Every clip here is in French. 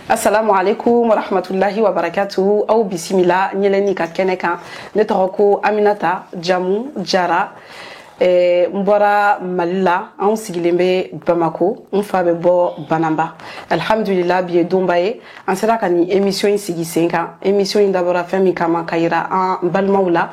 Assalamu alaikum wa rahmatullahi wa barakatuh. Aw bisimila nyeleni ka kɛnɛ kan. Ne tɔgɔ ko Aminata Jamu Jara. N bɔra Mali la, anw sigilen bɛ Bamako, n fa bɛ bɔ Banamba. Alhamdulillah bi ye donba ye, an sera ka nin émission in sigi sen kan. Émission in dabɔra fɛn min kama ka yira an balimaw la,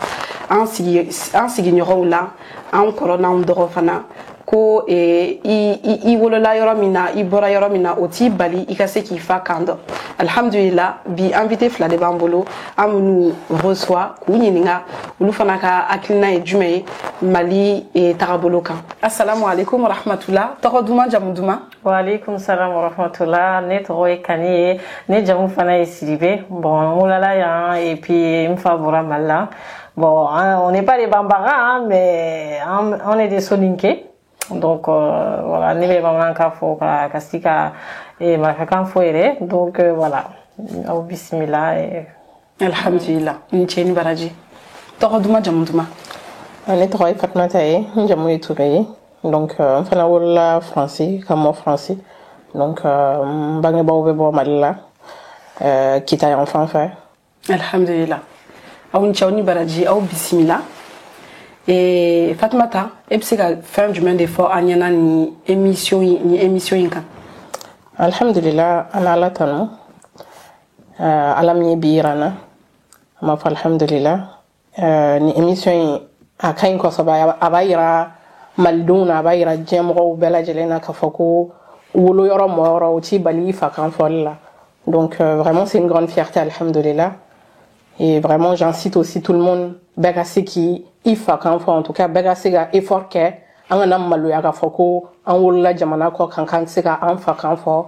an sigiɲɔgɔnw la, an kɔrɔ n'anw dɔgɔ fana. Ko i wolola yɔrɔ min na, i bɔra yɔrɔ min na, o t'i bali i ka se k'i fa kan dɔn. Alhamdulillah bi invité fila de b'an bolo, an minnu reçoit k'u ɲininka olu fana ka hakilina ye jumɛn ye Mali tagabolo kan. Assalamu alaikum wa rahmatullah. Tɔgɔ duman jamu duman? Wa alaikum salam wa rahmatullah. Ne tɔgɔ ye Kani ye, ne jamu fana ye Sidibe. Bon, n wolala yan et puis n fa bɔra Mali la. Bon, on n'est pas des Bambara, hein, mais on est des Soninké. Donc voilà, ne bɛ bamanankan fɔ ka se ka marakakan fɔ yɛrɛ. Donc voilà, aw bisimila. Alhamdulillah, ni cɛ ni baraji. Tɔgɔ duman jamu duman? Ne tɔgɔ ye Fatumata ye, n jamu ye Ture ye. Donc n fana wolola Faransi, ka mɔ Faransi. Donc n bangebaaw bɛ bɔ Mali la, Kita yan fan fɛ. Alhamdulillah. Aw ni cɛw ni baraji, aw bisimila. Fatumata, e bɛ se ka fɛn jumɛn de fɔ an ɲɛna ni émission in kan? Alhamdulillah, an Ala tanu. Ala min ye bi yira n na, an b'a fɔ alhamdulillah. Ni émission in a ka ɲi kosɛbɛ, a b'a yira malidenw na, a b'a yira diɲɛmɔgɔw bɛɛ lajɛlen na k'a fɔ ko woloyɔrɔ mɔyɔrɔ o t'i bali i fa kan fɔli la. Donc vraiment c'est une grande fierté, alhamdulillah. Et vraiment j'incite aussi tout le monde bɛɛ ka se k'i fa kan fɔ, en tout cas bɛɛ ka se ka effort kɛ an kana maloya k'a fɔ ko an wolola jamana kɔ kan k'an se ka an fa kan fɔ,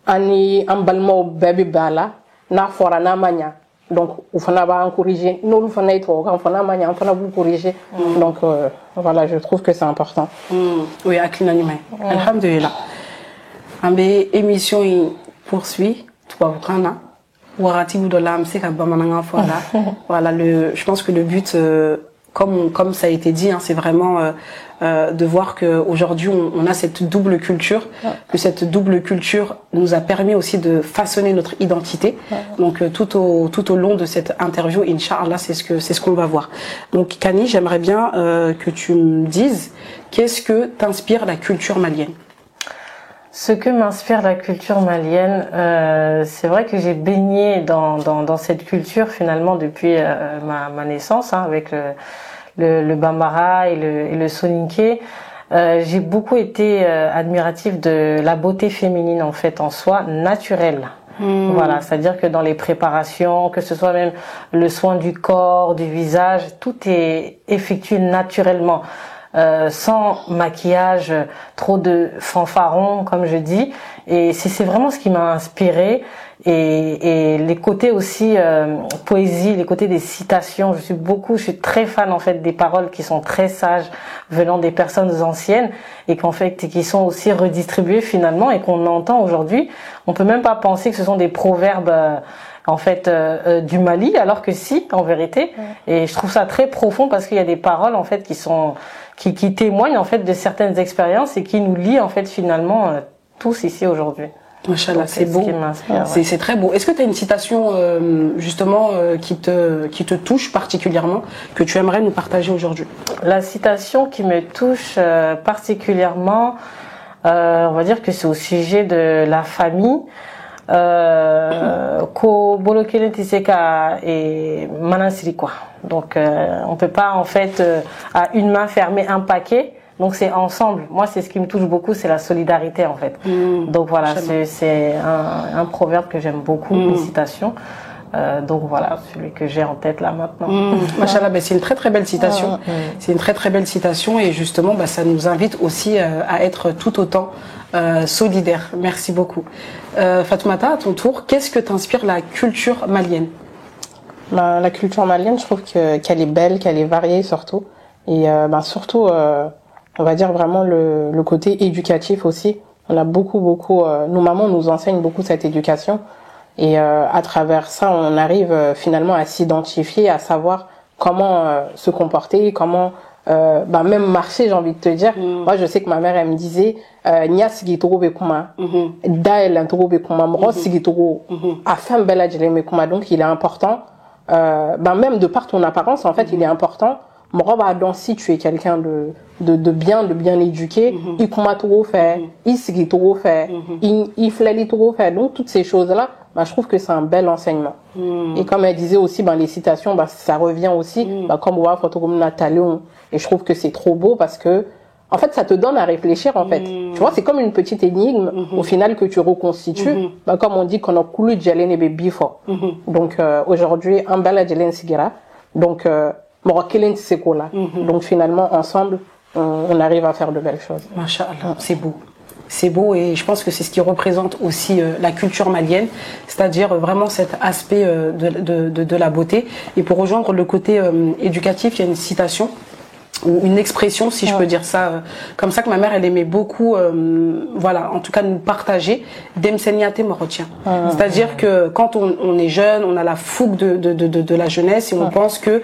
an ni an balimaw bɛɛ bɛ bɛn a la n'a fɔra n'a ma ɲa. Donc u fana b'an corriger, n'olu fana ye tubabukan fɔ n'a ma ɲa an fana b'u corriger. Donc voilà, je trouve que c'est important. O ye hakilina ɲuman ye. Alhamdulillah. An bɛ émission in poursuit tubabukan na. Wagati dɔ la an bɛ se ka bamanankan fɔ a la. Voilà, je pense que le but comme ça a été dit, hein, c'est vraiment de voir qu'aujourd'hui on a cette double culture, que cette double culture nous a permis aussi de façonner notre identité. Donc tout au long de cette interview, Inch'Allah, c'est ce qu'on va voir. Donc Kani, j'aimerais bien que tu me dises qu'est-ce que t'inspire la culture malienne? Ce que m'inspire la culture malienne, c'est vrai que j'ai baigné dans cette culture finalement depuis ma naissance, hein, avec le Bambara et le Soninké. J'ai beaucoup été admirative de la beauté féminine en fait en soi, naturelle. Voilà, c'est-à-dire que dans les préparations, que ce soit même le soin du corps, du visage, tout est effectué naturellement. Sans maquillage, trop de fanfarons comme je dis, et c'est vraiment ce qui m'a inspiré, et les côtés aussi poésie, les côtés des citations, je suis très fan en fait des paroles qui sont très sages venant des personnes anciennes et qui sont aussi redistribuées finalement et qu'on entend aujourd'hui. On peut même pas penser que ce sont des proverbes en fait du Mali, alors que si, en vérité. Et je trouve ça très profond parce qu'il y a des paroles en fait qui témoignent en fait de certaines expériences et qui nous lient en fait finalement tous ici aujourd'hui. Machallah, c'est beau. C'est très beau. Est-ce que tu as une citation justement qui te touche particulièrement, que tu aimerais nous partager aujourd'hui? La citation qui me touche particulièrement, on va dire que c'est au sujet de la famille. Ko bolokelen tɛ se ka manasiri quoi. Donc on peut pas en fait à une main fermer un paquet. Donc c'est ensemble. Moi c'est ce qui me touche beaucoup, c'est la solidarité en fait. Donc voilà, c'est un proverbe que j'aime beaucoup, une citation. Donc voilà, celui que j'ai en tête là maintenant. Machallah, c'est une très très belle citation. C'est une très très belle citation et justement ça nous invite aussi à être tout autant solidaires. Merci beaucoup. Fatoumata, à ton tour, qu'est-ce que t'inspire la culture malienne? La culture malienne, je trouve qu'elle est belle, qu'elle est variée surtout. Et surtout, on va dire vraiment le côté éducatif aussi. On a beaucoup, nos mamans nous enseignent beaucoup cette éducation. Et à travers ça, on arrive finalement à s'identifier, à savoir comment se comporter, comment même marcher, j'ai envie de te dire. Moi, je sais que ma mère, elle me disait nya sigitoro be kuma da elle ntoro be kuma mro sigitoro afin bella jele me kuma. Donc il est important même de par ton apparence, en fait, il est important mro ba donc si tu es quelqu'un de bien éduqué, il kuma toro fait, il sigitoro fait, il flali toro fait. Donc toutes ces choses-là, je trouve que c'est un bel enseignement. Et comme elle disait aussi, les citations, ça revient aussi, comme Ouah Fotorum Natalion. Et je trouve que c'est trop beau parce que, en fait, ça te donne à réfléchir, en fait. Tu vois, c'est comme une petite énigme, au final, que tu reconstitues. Comme on dit, qu'on a coulu Djalen et Bifo. Donc, aujourd'hui, un bel Djalen Sigira. Donc, Morokelen Tsekola. Donc, finalement, ensemble, on arrive à faire de belles choses. Masha'Allah, c'est beau. C'est beau et je pense que c'est ce qui représente aussi la culture malienne, c'est-à-dire vraiment cet aspect de la beauté. Et pour rejoindre le côté éducatif, il y a une citation ou une expression, si je peux dire ça, comme ça, que ma mère, elle aimait beaucoup, voilà, en tout cas nous partager, d'emseniate morotien. C'est-à-dire que quand on est jeune, on a la fougue de la jeunesse et on pense que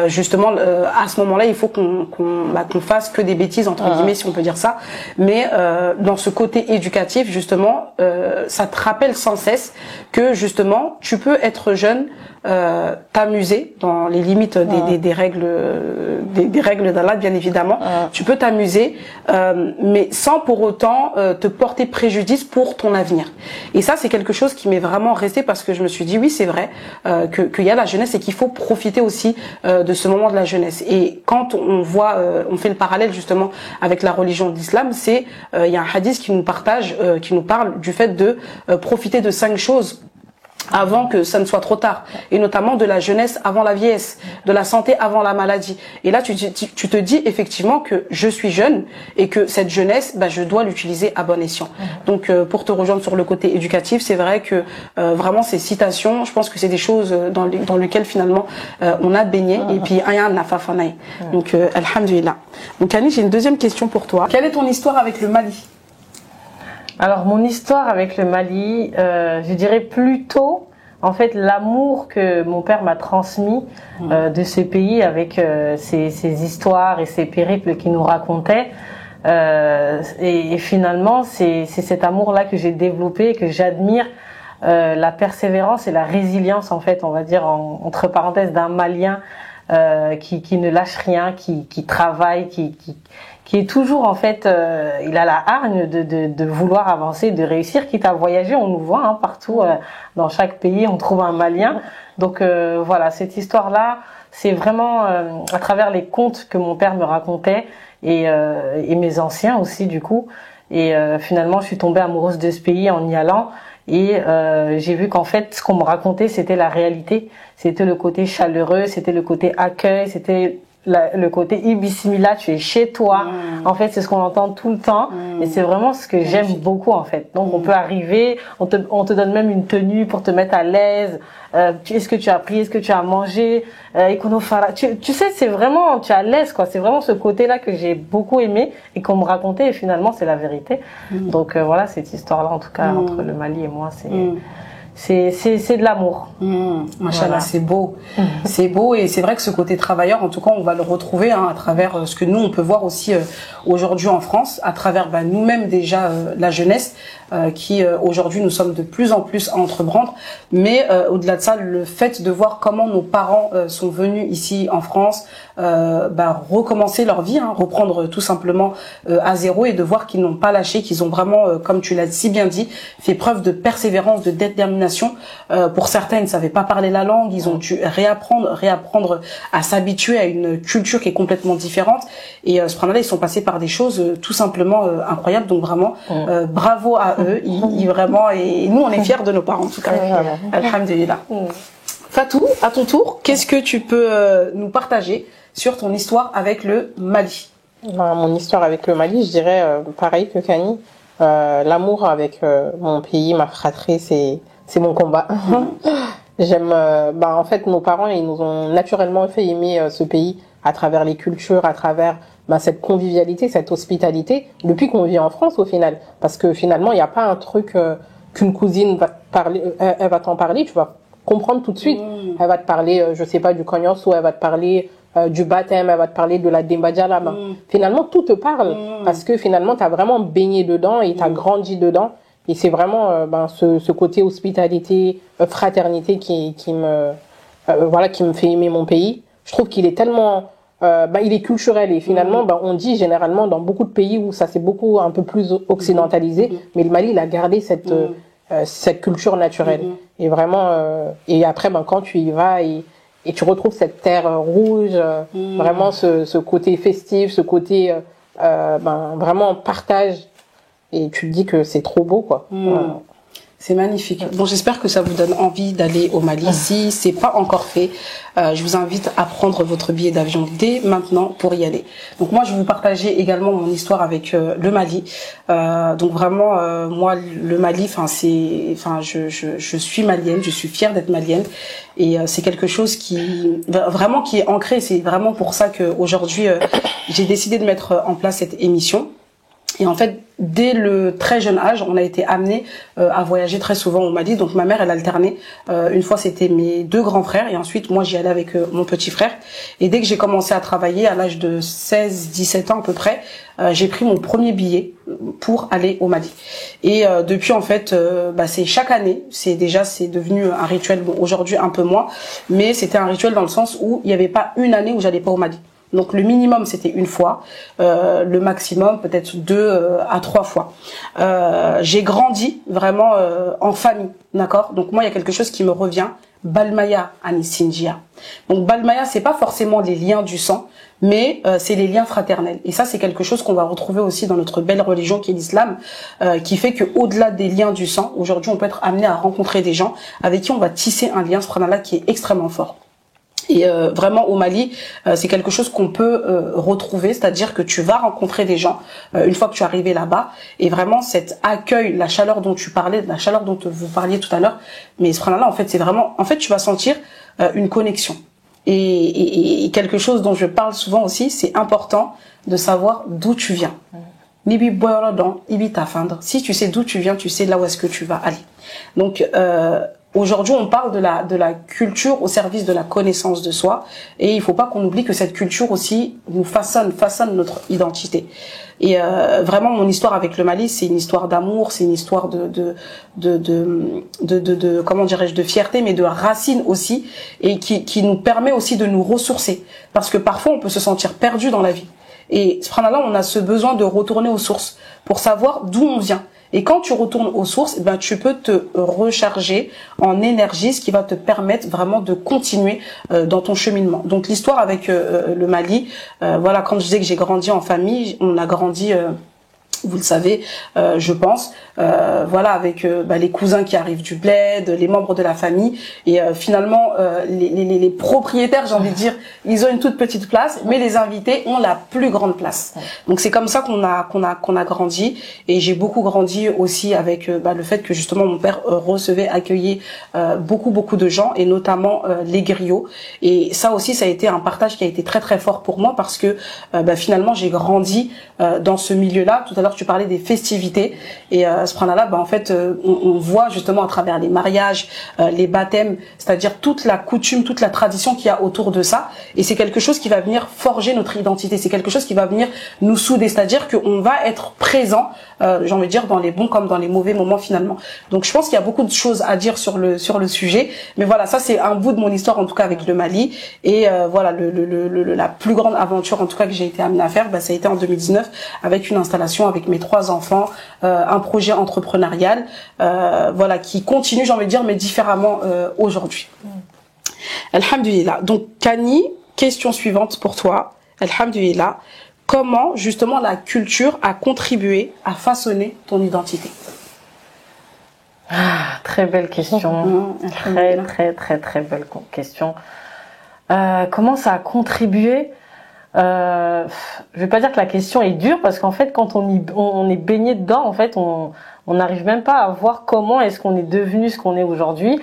justement à ce moment-là, il faut qu'on fasse que des bêtises, entre guillemets, si on peut dire ça. Mais dans ce côté éducatif, justement, ça te rappelle sans cesse que justement, tu peux être jeune, t'amuser dans les limites des règles d'Allah, bien évidemment. Tu peux t'amuser, mais sans pour autant te porter préjudice pour ton avenir. Et ça, c'est quelque chose qui m'est vraiment resté parce que je me suis dit, oui, c'est vrai qu'il y a la jeunesse et qu'il faut profiter aussi de ce moment de la jeunesse. Et quand on voit, on fait le parallèle justement avec la religion d'Islam, c'est il y a un hadith qui nous parle du fait de profiter de 5 choses avant que ça ne soit trop tard, et notamment de la jeunesse avant la vieillesse, de la santé avant la maladie. Et là, tu te dis effectivement que je suis jeune et que cette jeunesse, je dois l'utiliser à bon escient. Donc, pour te rejoindre sur le côté éducatif, c'est vrai que vraiment ces citations, je pense que c'est des choses dans lesquelles finalement on a baigné. Et puis, ayan nafafanaï. Donc, alhamdulillah. Donc, Annie, j'ai une deuxième question pour toi. Quelle est ton histoire avec le Mali ? Alors mon histoire avec le Mali, je dirais plutôt en fait l'amour que mon père m'a transmis de ce pays avec ses histoires et ses périples qu'il nous racontait. Et finalement c'est cet amour-là que j'ai développé et que j'admire, la persévérance et la résilience en fait, on va dire entre parenthèses, d'un Malien qui ne lâche rien, qui travaille, qui est toujours en fait, il a la hargne de vouloir avancer, de réussir, quitte à voyager. On nous voit partout, dans chaque pays, on trouve un Malien. Donc voilà, cette histoire-là, c'est vraiment à travers les contes que mon père me racontait et mes anciens aussi du coup. Et finalement, je suis tombée amoureuse de ce pays en y allant. Et j'ai vu qu'en fait, ce qu'on me racontait, c'était la réalité. C'était le côté chaleureux, c'était le côté accueil, c'était le côté ibissimila, tu es chez toi. En fait, c'est ce qu'on entend tout le temps. Et c'est vraiment ce que j'aime beaucoup, en fait. Donc, on peut arriver, on te donne même une tenue pour te mettre à l'aise. Est-ce que tu as pris? Est-ce que tu as mangé? Tu sais, c'est vraiment, tu es à l'aise, quoi. C'est vraiment ce côté-là que j'ai beaucoup aimé et qu'on me racontait. Et finalement, c'est la vérité. Donc, voilà, cette histoire-là, en tout cas, entre le Mali et moi, c'est de l'amour. Machallah, Voilà. c'est beau. C'est beau et c'est vrai que ce côté travailleur, en tout cas, on va le retrouver à travers ce que nous, on peut voir aussi aujourd'hui en France, à travers nous-mêmes déjà la jeunesse qui aujourd'hui nous sommes de plus en plus à entreprendre. Mais au-delà de ça, le fait de voir comment nos parents sont venus ici en France recommencer leur vie, reprendre tout simplement à zéro et de voir qu'ils n'ont pas lâché, qu'ils ont vraiment, comme tu l'as si bien dit, fait preuve de persévérance, de détermination. Pour certains, ils ne savaient pas parler la langue, ils ont dû réapprendre à s'habituer à une culture qui est complètement différente. Et subhanallah, ils sont passés par des choses tout simplement incroyables. Donc vraiment, bravo à eux. Vraiment, et nous, on est fiers de nos parents en tout cas. Alhamdulillah. Fatou, à ton tour, qu'est-ce que tu peux nous partager sur ton histoire avec le Mali? Mon histoire avec le Mali, je dirais pareil que Kani. L'amour avec mon pays, ma fratrie, c'est mon combat. J'aime, en fait, nos parents, ils nous ont naturellement fait aimer ce pays à travers les cultures, à travers cette convivialité, cette hospitalité, depuis qu'on vit en France au final. Parce que finalement, il n'y a pas un truc qu'une cousine va parler, elle va t'en parler, tu vas comprendre tout de suite. Elle va te parler, je sais pas, du cognos, ou elle va te parler du baptême, elle va te parler de la Demba Jalaba. Finalement, tout te parle parce que finalement, tu as vraiment baigné dedans et tu as grandi dedans. Et c'est vraiment ce côté hospitalité, fraternité qui me fait aimer mon pays. Je trouve qu'il est tellement il est culturel et finalement on dit généralement dans beaucoup de pays où ça c'est beaucoup un peu plus occidentalisé, mais le Mali il a gardé cette culture naturelle. Et vraiment et après quand tu y vas et tu retrouves cette terre rouge, vraiment ce côté festif, ce côté vraiment partage, et tu te dis que c'est trop beau quoi. Voilà. C'est magnifique. Bon, j'espère que ça vous donne envie d'aller au Mali. Si c'est pas encore fait, je vous invite à prendre votre billet d'avion dès maintenant pour y aller. Donc moi, je vais vous partager également mon histoire avec le Mali. Donc vraiment, moi, le Mali, je suis malienne, je suis fière d'être malienne, et c'est quelque chose qui est ancré. C'est vraiment pour ça que aujourd'hui, j'ai décidé de mettre en place cette émission. Et en fait, dès le très jeune âge, on a été amené à voyager très souvent au Mali. Donc ma mère, elle alternait. Une fois, c'était mes 2 grands frères, et ensuite, moi, j'y allais avec mon petit frère. Et dès que j'ai commencé à travailler, à l'âge de 16-17 ans à peu près, j'ai pris mon premier billet pour aller au Mali. Et depuis, en fait, c'est chaque année. C'est devenu un rituel. Bon, aujourd'hui, un peu moins. Mais c'était un rituel dans le sens où il n'y avait pas une année où j'allais pas au Mali. Donc le minimum c'était une fois, le maximum peut-être 2 à 3 fois. J'ai grandi vraiment en famille, d'accord. Donc moi il y a quelque chose qui me revient, Balmaya Anisinjia. Donc Balmaya c'est pas forcément les liens du sang, mais c'est les liens fraternels. Et ça c'est quelque chose qu'on va retrouver aussi dans notre belle religion qui est l'islam, qui fait que au-delà des liens du sang, aujourd'hui on peut être amené à rencontrer des gens avec qui on va tisser un lien subhanallah qui est extrêmement fort. Et vraiment au Mali, c'est quelque chose qu'on peut retrouver, c'est-à-dire que tu vas rencontrer des gens une fois que tu es arrivé là-bas, et vraiment cet accueil, la chaleur dont tu parlais, la chaleur dont vous parliez tout à l'heure, mais ce là en fait c'est vraiment, en fait tu vas sentir une connexion et quelque chose dont je parle souvent aussi, c'est important de savoir d'où tu viens. Si tu sais d'où tu viens, tu sais là où est-ce que tu vas aller. Donc aujourd'hui, on parle de la culture au service de la connaissance de soi, et il faut pas qu'on oublie que cette culture aussi nous façonne notre identité. Et vraiment, mon histoire avec le Mali, c'est une histoire d'amour, c'est une histoire de comment dirais-je, de fierté, mais de racines aussi, et qui nous permet aussi de nous ressourcer, parce que parfois on peut se sentir perdu dans la vie. Et subhanallah, on a ce besoin de retourner aux sources pour savoir d'où on vient. Et quand tu retournes aux sources, tu peux te recharger en énergie, ce qui va te permettre vraiment de continuer dans ton cheminement. Donc l'histoire avec le Mali, quand je disais que j'ai grandi en famille, on a grandi... vous le savez, je pense, avec les cousins qui arrivent du bled, les membres de la famille, et finalement les propriétaires, j'ai envie de dire, ils ont une toute petite place, mais les invités ont la plus grande place. Donc c'est comme ça qu'on a grandi, et j'ai beaucoup grandi aussi avec le fait que justement mon père accueillait beaucoup de gens, et notamment les griots. Et ça aussi, ça a été un partage qui a été très très fort pour moi, parce que finalement j'ai grandi dans ce milieu-là. Tout à l'heure tu parlais des festivités, et subhanallah, en fait on voit justement à travers les mariages, les baptêmes, c'est-à-dire toute la coutume, toute la tradition qu'il y a autour de ça, et c'est quelque chose qui va venir forger notre identité, c'est quelque chose qui va venir nous souder, c'est-à-dire qu'on va être présent, j'ai envie de dire, dans les bons comme dans les mauvais moments finalement. Donc je pense qu'il y a beaucoup de choses à dire sur le sujet, mais voilà, ça c'est un bout de mon histoire en tout cas avec le Mali, et la plus grande aventure en tout cas que j'ai été amenée à faire, ça a été en 2019 avec une installation avec mes 3 enfants, un projet entrepreneurial, qui continue, j'ai envie de dire, mais différemment aujourd'hui. Alhamdulillah. Donc Kani, question suivante pour toi. Alhamdulillah. Comment justement la culture a contribué à façonner ton identité? Très belle question. Très belle question. Comment ça a contribué? Je vais pas dire que la question est dure, parce qu'en fait quand on est baigné dedans, en fait on n'arrive même pas à voir comment est-ce qu'on est devenu ce qu'on est aujourd'hui.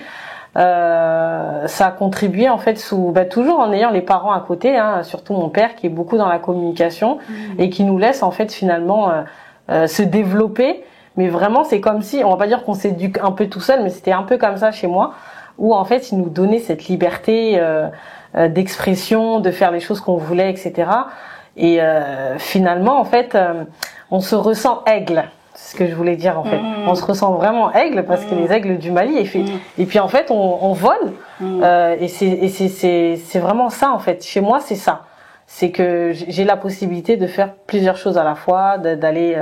Ça a contribué en fait toujours en ayant les parents à côté, surtout mon père qui est beaucoup dans la communication et qui nous laisse en fait finalement se développer. Mais vraiment c'est comme si, on va pas dire qu'on s'éduque un peu tout seul, mais c'était un peu comme ça chez moi, où en fait ils nous donnaient cette liberté d'expression, de faire les choses qu'on voulait, etc. Et finalement, en fait, on se ressent aigle. C'est ce que je voulais dire en fait. On se ressent vraiment aigle parce que les aigles du Mali, et puis en fait, on vole. Et c'est vraiment ça en fait. Chez moi, c'est ça. C'est que j'ai la possibilité de faire plusieurs choses à la fois, d'aller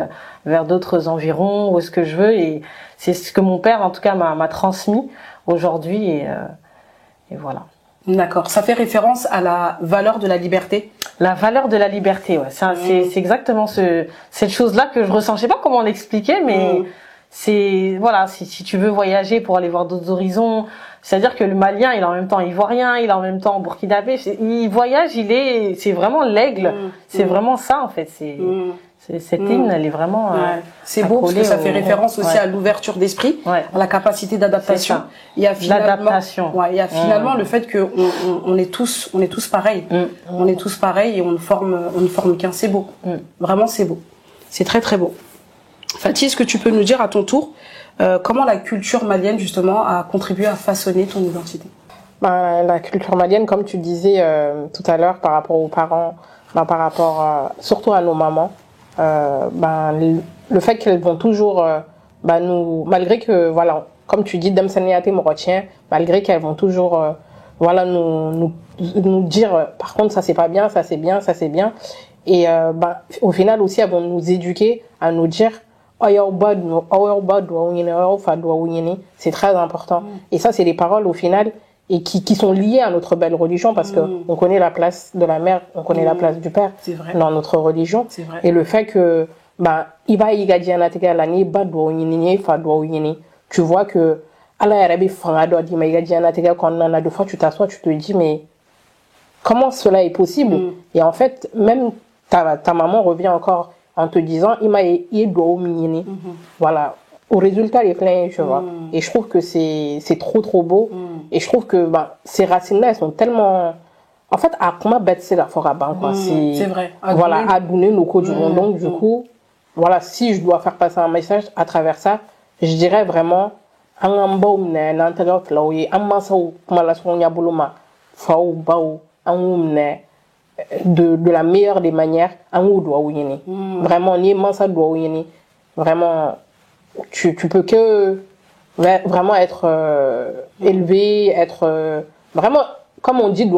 vers d'autres environs, où est-ce que je veux. Et c'est ce que mon père, en tout cas, m'a transmis aujourd'hui. Et voilà. D'accord. Ça fait référence à la valeur de la liberté. La valeur de la liberté, ouais. C'est exactement cette chose-là que je ressens. Je sais pas comment l'expliquer, mais c'est voilà. Si tu veux voyager pour aller voir d'autres horizons, c'est-à-dire que le Malien, il est en même temps ivoirien, il est en même temps burkinabé. Il voyage, c'est vraiment l'aigle. C'est vraiment ça en fait. Cette hymne, elle est vraiment. C'est beau parce que ça fait référence aussi à l'ouverture d'esprit, à la capacité d'adaptation. Il y a finalement, il y a finalement le fait que on est tous pareils. On est tous pareils et on ne forme qu'un. C'est beau. Vraiment, c'est beau. C'est très très beau. Fatih, est-ce que tu peux nous dire à ton tour comment la culture malienne justement a contribué à façonner ton identité? La culture malienne, comme tu disais tout à l'heure, par rapport aux parents, par rapport surtout à nos mamans. Le fait qu'elles vont toujours nous, malgré que voilà, comme tu dis malgré qu'elles vont toujours nous dire par contre ça c'est pas bien, ça c'est bien, ça c'est bien, et au final aussi elles vont nous éduquer à nous dire c'est très important. Et ça c'est des paroles au final et qui sont liées à notre belle religion parce que on connaît la place de la mère, on connaît la place du père dans notre religion. Et le fait que tu vois que des fois tu t'assois, tu te dis mais comment cela est possible? Et en fait même ta maman revient encore en te disant voilà, au résultat les pleins, tu vois. Et je trouve que c'est trop beau. Et je trouve que ces racines là elles sont tellement en fait à comment bête c'est la forêt quoi. C'est vrai. Voilà, à donner nos codes du monde. Donc du coup voilà, si je dois faire passer un message à travers ça, je dirais vraiment de la meilleure des manières, vraiment vraiment tu peux que vraiment être élevé, être vraiment comme on dit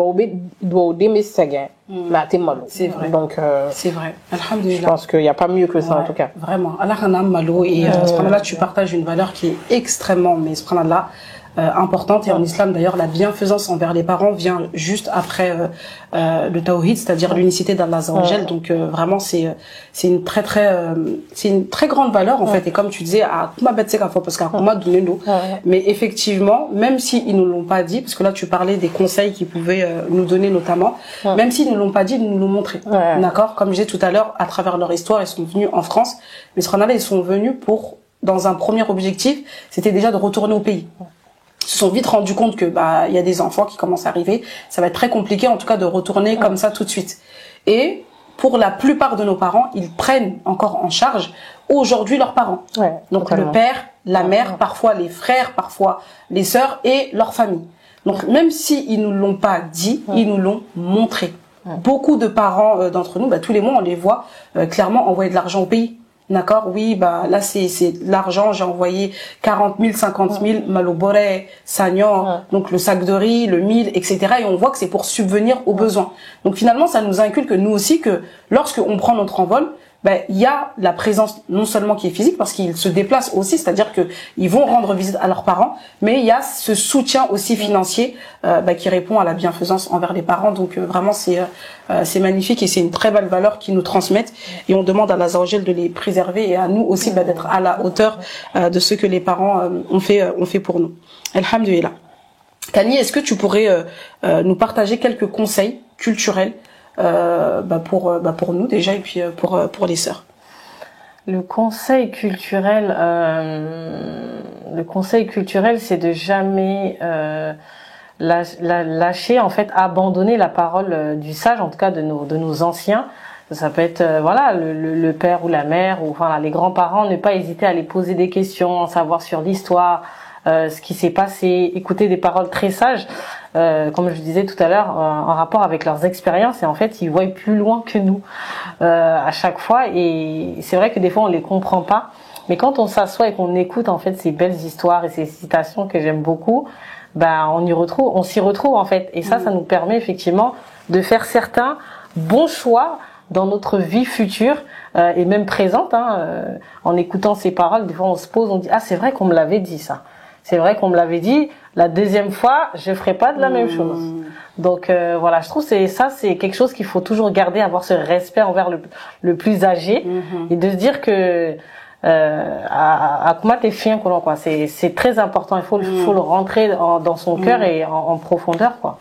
c'est vrai. Donc c'est vrai. Alhamdulillah. Je pense qu'il n'y a pas mieux que ça en tout cas. Vraiment. Allah hanam malo et subhanallah, tu partages une valeur qui est extrêmement subhanallah importante, et en islam d'ailleurs la bienfaisance envers les parents vient juste après le tawhid, c'est-à-dire l'unicité d'Allah Azza wa Jal. Donc vraiment c'est une très grande valeur en fait, et comme tu disais mais effectivement même si ils nous l'ont pas dit, parce que là tu parlais des conseils qu'ils pouvaient nous donner notamment, même s'ils ne l'ont pas dit, ils nous l'ont montré. D'accord, comme je disais tout à l'heure, à travers leur histoire ils sont venus en France, mais subhanallah ils sont venus pour, dans un premier objectif, c'était déjà de retourner au pays. Se sont vite rendu compte que il y a des enfants qui commencent à arriver, ça va être très compliqué en tout cas de retourner comme ça tout de suite. Et pour la plupart de nos parents, ils prennent encore en charge aujourd'hui leurs parents. Donc le père, la mère, parfois les frères, parfois les sœurs et leur famille. Donc même si ils nous l'ont pas dit, ils nous l'ont montré. Beaucoup de parents d'entre nous, tous les mois on les voit clairement envoyer de l'argent au pays. D'accord, oui, là c'est l'argent, j'ai envoyé 40 000, 50 000, malobore, sagnan, donc le sac de riz, le mil, etc. Et on voit que c'est pour subvenir aux besoins. Donc finalement, ça nous inculque nous aussi que lorsqu'on prend notre envol, il y a la présence non seulement qui est physique, parce qu'ils se déplacent aussi, c'est-à-dire que ils vont rendre visite à leurs parents, mais il y a ce soutien aussi financier qui répond à la bienfaisance envers les parents. Donc vraiment c'est magnifique et c'est une très belle valeur qu'ils nous transmettent, et on demande à Allah Azza wa Jal de les préserver et à nous aussi d'être à la hauteur de ce que les parents ont fait pour nous. Alhamdulillah. Kani, est-ce que tu pourrais nous partager quelques conseils culturels pour nous déjà, et puis pour les sœurs? Le conseil culturel, c'est de jamais lâcher, en fait, abandonner la parole du sage, en tout cas de nos anciens. Ça peut être le père ou la mère, ou les grands-parents, ne pas hésiter à les poser des questions, en savoir sur l'histoire, ce qui s'est passé, écouter des paroles très sages, comme je disais tout à l'heure, en rapport avec leurs expériences. Et en fait, ils voient plus loin que nous à chaque fois. Et c'est vrai que des fois, on les comprend pas. Mais quand on s'assoit et qu'on écoute en fait ces belles histoires et ces citations que j'aime beaucoup, on s'y retrouve en fait. Et ça nous permet effectivement de faire certains bons choix dans notre vie future et même présente. En écoutant ces paroles, des fois on se pose, on dit c'est vrai qu'on me l'avait dit ça. C'est vrai qu'on me l'avait dit. La deuxième fois, je ferai pas de la même chose. Donc voilà, je trouve c'est quelque chose qu'il faut toujours garder, avoir ce respect envers le plus âgé et de se dire que à comment t'es fier quoi, c'est très important. Il faut le rentrer dans son cœur et en profondeur quoi.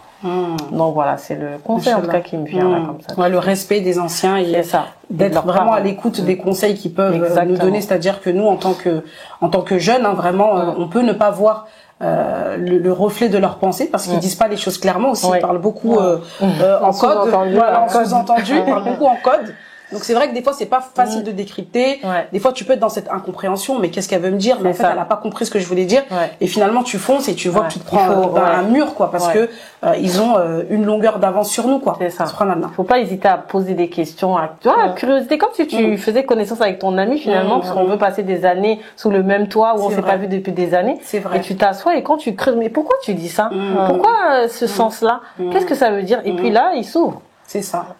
Donc voilà, c'est le conseil en tout cas qui me vient là comme ça. Ouais, le respect des anciens et d'être vraiment à l'écoute des conseils qu'ils peuvent nous donner. C'est-à-dire que nous, en tant que jeunes, vraiment, on peut ne pas voir le reflet de leurs pensées parce qu'ils disent pas les choses clairement aussi. Ils parlent beaucoup en code, en sous-entendu, ils parlent beaucoup en code. Donc c'est vrai que des fois c'est pas facile de décrypter. Des fois tu peux être dans cette incompréhension, mais qu'est-ce qu'elle veut me dire? Mais en fait elle a pas compris ce que je voulais dire. Et finalement tu fonces et tu vois que tu te prends un mur quoi, parce que ils ont une longueur d'avance sur nous quoi. C'est ça. Faut pas hésiter à poser des questions, curiosité, comme si tu faisais connaissance avec ton ami finalement, parce qu'on veut passer des années sous le même toit où on s'est pas vu depuis des années. C'est vrai. Et tu t'assois et quand tu creuses, mais pourquoi tu dis ça? Pourquoi ce sens-là? Qu'est-ce que ça veut dire? Et puis là il s'ouvre. C'est ça.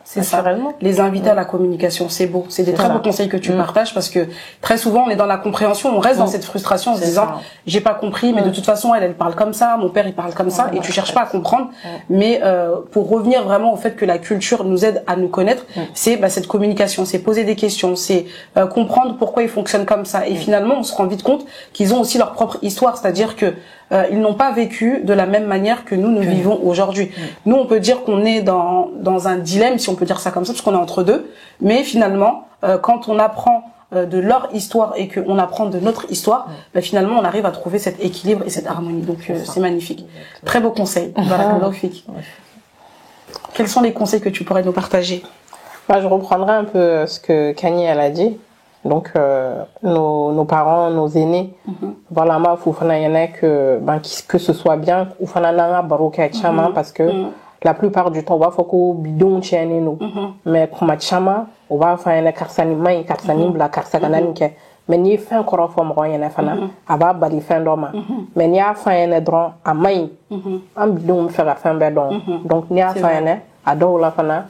Les inviter à la communication, c'est beau. C'est des très beaux conseils que tu partages parce que très souvent on est dans la compréhension, on reste dans cette frustration en se disant j'ai pas compris, mais de toute façon elle parle comme ça, mon père il parle comme ça, et tu cherches pas à comprendre. Mais pour revenir vraiment au fait que la culture nous aide à nous connaître, c'est cette communication, c'est poser des questions, c'est comprendre pourquoi ils fonctionnent comme ça. Et finalement on se rend vite compte qu'ils ont aussi leur propre histoire, c'est-à-dire que ils n'ont pas vécu de la même manière que nous vivons aujourd'hui. Nous, on peut dire qu'on est dans un dilemme, si on peut dire ça comme ça, parce qu'on est entre deux. Mais finalement, quand on apprend de leur histoire et qu'on apprend de notre histoire, finalement, on arrive à trouver cet équilibre et cette harmonie. Donc, c'est magnifique. Très beau conseil. Barakallahu fik. Quels sont les conseils que tu pourrais nous partager? Je reprendrai un peu ce que Kanye elle a dit. Donc nos parents, nos aînés, voilà, ma foufana yana que ce soit bien ou fana nanga baroka chama parce que la plupart du temps on va faut que bidon tienne nous mais comme chama on va faire yana karsani mai karsani bla karsaganani ke mais ni fin korofo mo yana fana aba bali fin doma mais ni a fin yana dron a mai am bidon faire fin be don donc ni a fin yana a do la fana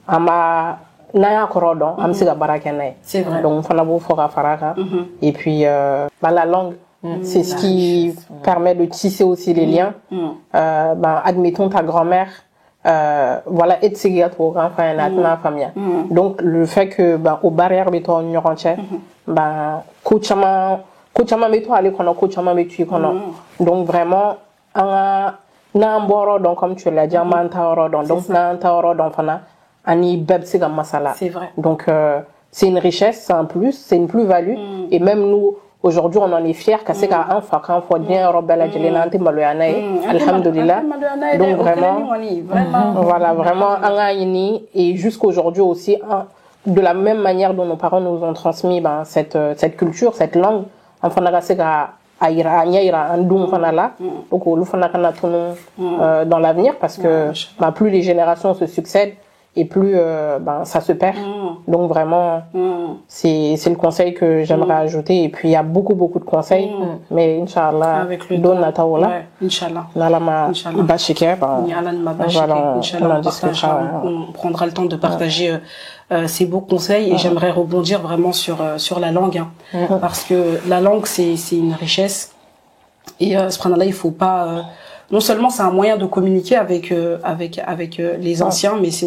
ama Naya korodon, am siga barakene. C'est vrai. Donc, fana bo foka faraka. Et puis, la langue, c'est ce qui permet de tisser aussi les liens. Admettons ta grand-mère, voilà, et tsigia to enfin na famille. Donc, le fait que, au barrière beto nyoranche, kuchama beto ale kono, kuchama betu kono. Donc, vraiment, na mboro, donc, comme tu l'as dit, manta orodon. Donc, na anta orodon fana. Ani bebsiga masala. C'est vrai. Donc c'est une richesse, c'est un plus, c'est une plus-value et même nous aujourd'hui on en est fiers que c'est qu'un fois bien robela jelena anti maloyana alhamdulillah. Donc vraiment voilà, vraiment angayini et jusqu'aujourd'hui aussi de la même manière dont nos parents nous ont transmis cette culture, cette langue, enfin nagasega aira andum fanala donc lu fanakana dans l'avenir parce que plus les générations se succèdent et plus ça se perd. Donc vraiment c'est le conseil que j'aimerais ajouter et puis il y a beaucoup de conseils mais inchallah avec le don nataola inchallah nalama bashike on prendra le temps de partager ces beaux conseils et j'aimerais rebondir vraiment sur la langue parce que la langue c'est une richesse et subhanallah il faut pas non seulement c'est un moyen de communiquer avec les anciens, mais c'est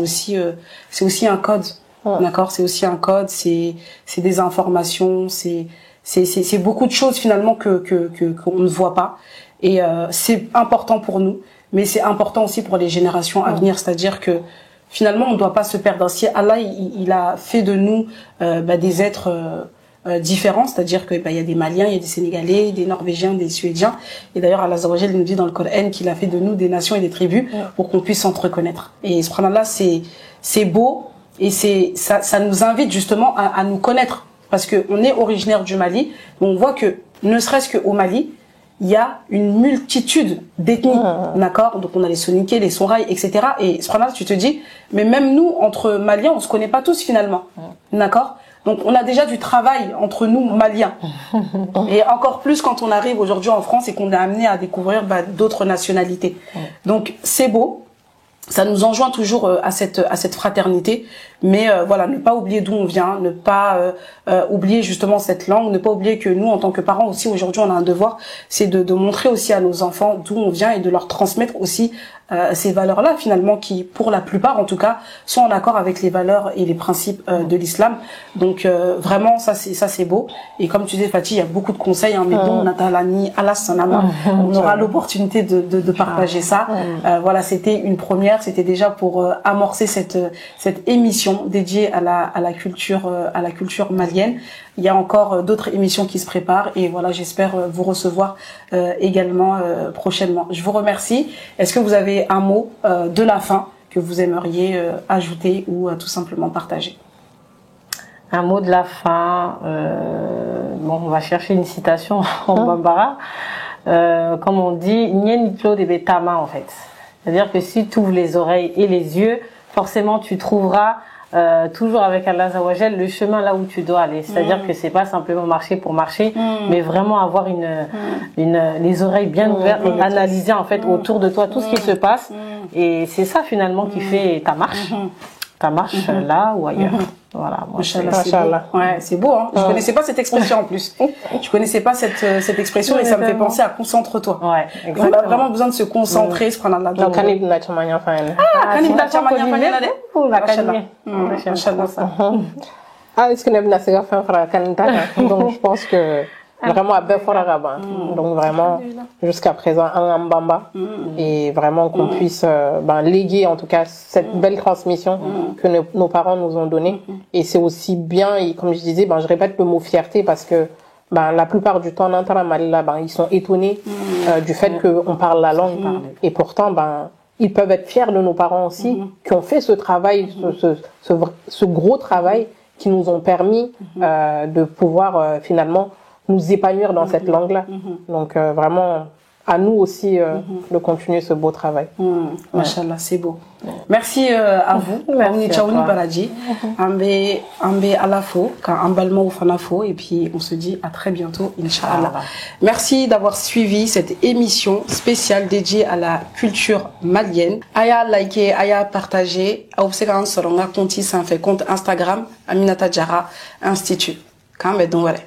aussi un code, d'accord, c'est aussi un code, c'est des informations, c'est beaucoup de choses finalement qu'on ne voit pas et c'est important pour nous, mais c'est important aussi pour les générations à venir, c'est-à-dire que finalement on ne doit pas se perdre. Si Allah il a fait de nous des êtres différents, c'est-à-dire que il y a des Maliens, il y a des Sénégalais, des Norvégiens, des Suédiens, et d'ailleurs Allah Azza wa Jalla nous dit dans le Coran qu'il a fait de nous des nations et des tribus pour qu'on puisse s'entreconnaître. Et subhanallah, c'est beau et ça nous invite justement à nous connaître parce que on est originaire du Mali, on voit que ne serait-ce que au Mali, il y a une multitude d'ethnies, d'accord? Donc on a les Soninké, les Songhai, etc. Et subhanallah, tu te dis, mais même nous, entre Maliens, on se connaît pas tous finalement, d'accord? Donc on a déjà du travail entre nous Maliens. Et encore plus quand on arrive aujourd'hui en France et qu'on est amené à découvrir d'autres nationalités. Donc c'est beau. Ça nous enjoint toujours à cette fraternité, mais voilà, ne pas oublier d'où on vient, ne pas oublier justement cette langue, ne pas oublier que nous, en tant que parents aussi, aujourd'hui, on a un devoir, c'est de montrer aussi à nos enfants d'où on vient et de leur transmettre aussi ces valeurs-là, finalement, qui, pour la plupart, en tout cas, sont en accord avec les valeurs et les principes de l'islam. Donc vraiment, ça c'est beau. Et comme tu disais, Fatih, il y a beaucoup de conseils, hein, mais bon, Natalani, Allah Sanama, on aura l'opportunité de partager ça. Voilà, c'était une première. C'était déjà pour amorcer cette émission dédiée à la culture malienne. Il y a encore d'autres émissions qui se préparent et voilà, j'espère vous recevoir également prochainement. Je vous remercie. Est-ce que vous avez un mot de la fin que vous aimeriez ajouter ou tout simplement partager? Un mot de la fin. Bon, on va chercher une citation en bambara. Comme on dit, Nyenitlo de Betama en fait. C'est-à-dire que si tu ouvres les oreilles et les yeux, forcément tu trouveras toujours avec Allah Zawajel le chemin là où tu dois aller. C'est-à-dire que c'est pas simplement marcher pour marcher, mais vraiment avoir les oreilles bien ouvertes et analyser en fait autour de toi tout ce qui se passe. Et c'est ça finalement qui fait ta marche. Ta marche là ou ailleurs. Voilà, moi, c'est beau, hein. Je connaissais pas cette expression en plus. Je connaissais pas cette expression et ça me fait penser à concentre-toi. Ouais, on a vraiment besoin de se concentrer, se prendre la donc kanib na chamanya fa kanib na chamanya fa la de la kanib est-ce que nebna sega fa fra kanita donc je pense que vraiment à Beforagaba. Donc vraiment jusqu'à présent un Mbamba et vraiment qu'on puisse léguer en tout cas cette belle transmission que nos parents nous ont donnée. Et c'est aussi bien, et comme je disais, je répète le mot fierté parce que la plupart du temps ils sont étonnés du fait qu'on parle la langue et pourtant ils peuvent être fiers de nos parents aussi qui ont fait ce travail, ce gros travail qui nous ont permis de pouvoir finalement nous épanouir dans cette langue-là. Donc vraiment, à nous aussi de continuer ce beau travail. Machallah, c'est beau. Merci à vous. Merci à toi. Baladji. Ambe alafo, ambalma ou fanafo, et puis on se dit à très bientôt, Inch'Allah. Merci d'avoir suivi cette émission spéciale dédiée à la culture malienne. Aya liker, aya partager, observer sur un compte Instagram, Aminata Diarra Institut. Quand même, donc voilà.